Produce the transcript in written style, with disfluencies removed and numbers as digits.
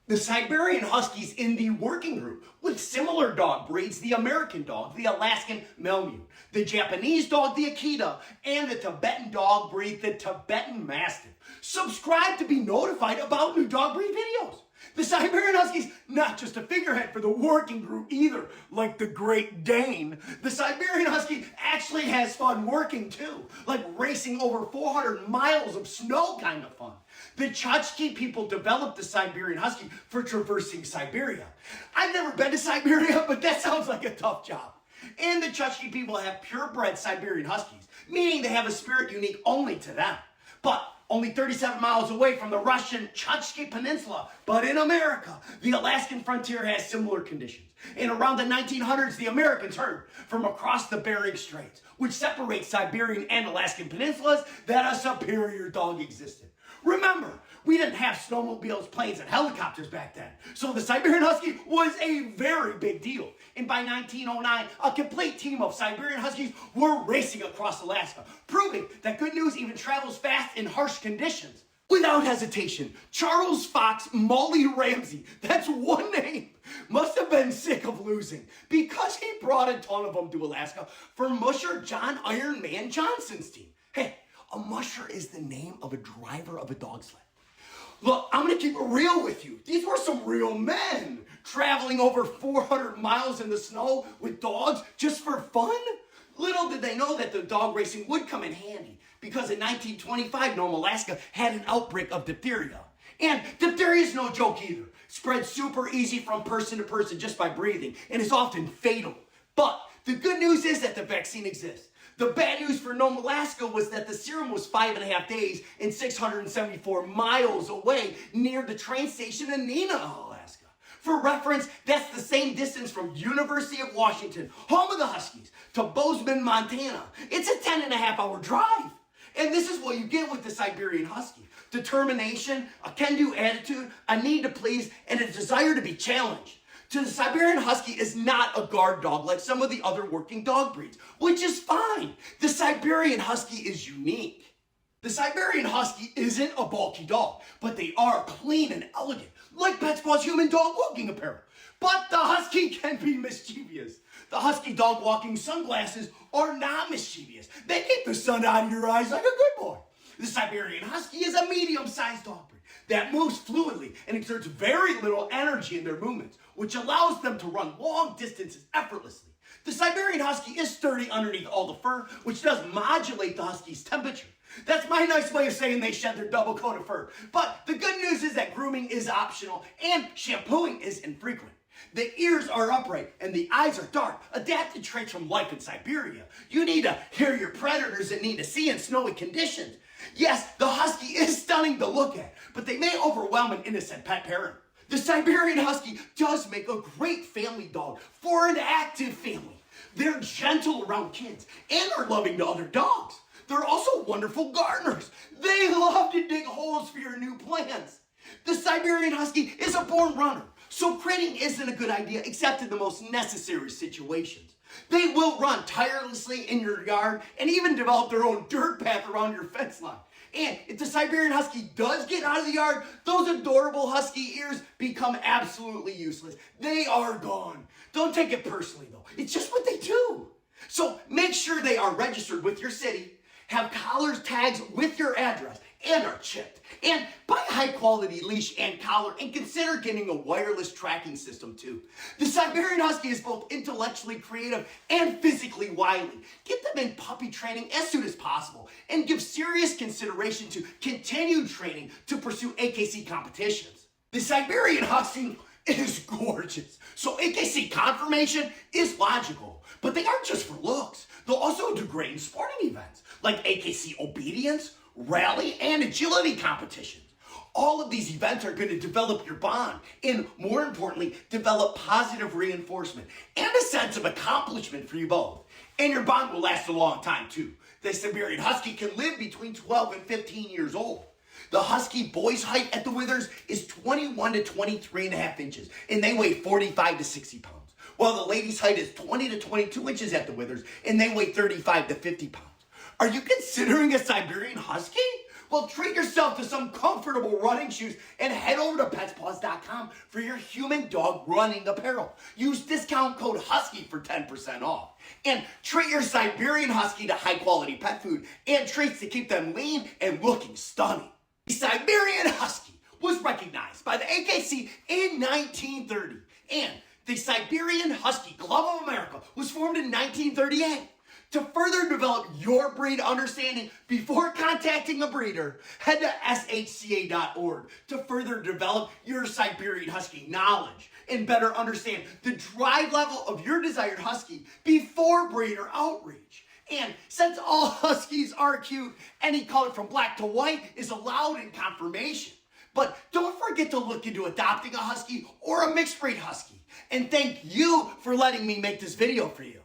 The Siberian Huskies in the working group with similar dog breeds, the American dog, the Alaskan Malamute, the Japanese dog, the Akita, and the Tibetan dog breed, the Tibetan Mastiff. Subscribe to be notified about new dog breed videos. The Siberian Huskies, not just a figurehead for the working group either, like the Great Dane. The Siberian Husky actually has fun working too, like racing over 400 miles of snow kind of fun. The Chukchi people developed the Siberian Husky for traversing Siberia. I've never been to Siberia, but that sounds like a tough job. And the Chukchi people have purebred Siberian Huskies, meaning they have a spirit unique only to them. But only 37 miles away from the Russian Chukchi Peninsula, but in America, the Alaskan frontier has similar conditions. And around the 1900s, the Americans heard from across the Bering Straits, which separates Siberian and Alaskan peninsulas, that a superior dog existed. Remember, we didn't have snowmobiles, planes, and helicopters back then, so the Siberian Husky was a very big deal. And by 1909, a complete team of Siberian Huskies were racing across Alaska, proving that good news even travels fast in harsh conditions. Without hesitation, Charles Fox Molly Ramsey, that's one name, must have been sick of losing because he brought a ton of them to Alaska for Musher John Iron Man Johnson's team. Hey, a musher is the name of a driver of a dog sled. Look, I'm going to keep it real with you. These were some real men traveling over 400 miles in the snow with dogs just for fun. Little did they know that the dog racing would come in handy because in 1925, Nome, Alaska had an outbreak of diphtheria. And diphtheria is no joke either. Spreads super easy from person to person just by breathing and is often fatal. But the good news is that the vaccine exists. The bad news for Nome, Alaska was that the serum was 5.5 days and 674 miles away near the train station in Neenah, Alaska. For reference, that's the same distance from University of Washington, home of the Huskies, to Bozeman, Montana. It's a 10.5-hour drive. And this is what you get with the Siberian Husky. Determination, a can-do attitude, a need to please, and a desire to be challenged. The Siberian Husky is not a guard dog like some of the other working dog breeds, which is fine. The Siberian Husky is unique. The Siberian Husky isn't a bulky dog, but they are clean and elegant, like PetzPaws human dog walking apparel. But the Husky can be mischievous. The Husky dog walking sunglasses are not mischievous. They keep the sun out of your eyes like a good boy. The Siberian Husky is a medium-sized dog breed that moves fluidly and exerts very little energy in their movements, which allows them to run long distances effortlessly. The Siberian Husky is sturdy underneath all the fur, which does modulate the Husky's temperature. That's my nice way of saying they shed their double coat of fur. But the good news is that grooming is optional and shampooing is infrequent. The ears are upright and the eyes are dark, adapted traits from life in Siberia. You need to hear your predators and need to see in snowy conditions. Yes, the Husky is stunning to look at, but they may overwhelm an innocent pet parent. The Siberian Husky does make a great family dog for an active family. They're gentle around kids and are loving to other dogs. They're also wonderful gardeners. They love to dig holes for your new plants. The Siberian Husky is a born runner, so quitting isn't a good idea except in the most necessary situations. They will run tirelessly in your yard and even develop their own dirt path around your fence line. And if the Siberian Husky does get out of the yard, those adorable Husky ears become absolutely useless. They are gone. Don't take it personally though. It's just what they do. So make sure they are registered with your city, have collars tags with your address, and are chipped. And buy a high quality leash and collar and consider getting a wireless tracking system too. The Siberian Husky is both intellectually creative and physically wily. Get them in puppy training as soon as possible and give serious consideration to continued training to pursue AKC competitions. The Siberian Husky is gorgeous, so AKC Conformation is logical, but they aren't just for looks. They'll also do great in sporting events like AKC Obedience, Rally, and Agility competitions. All of these events are going to develop your bond and, more importantly, develop positive reinforcement and a sense of accomplishment for you both. And your bond will last a long time too. The Siberian Husky can live between 12 and 15 years old. The Husky boy's height at the withers is 21 to 23.5 inches, and they weigh 45 to 60 pounds, while the lady's height is 20 to 22 inches at the withers, and they weigh 35 to 50 pounds. Are you considering a Siberian Husky? Well, treat yourself to some comfortable running shoes and head over to PetzPaws.com for your human dog running apparel. Use discount code HUSKY for 10% off. And treat your Siberian Husky to high-quality pet food and treats to keep them lean and looking stunning. The Siberian Husky was recognized by the AKC in 1930, and the Siberian Husky Club of America was formed in 1938. To further develop your breed understanding before contacting a breeder, head to shca.org to further develop your Siberian Husky knowledge and better understand the drive level of your desired Husky before breeder outreach. And since all Huskies are cute, any color from black to white is allowed in conformation. But don't forget to look into adopting a Husky or a mixed breed Husky. And thank you for letting me make this video for you.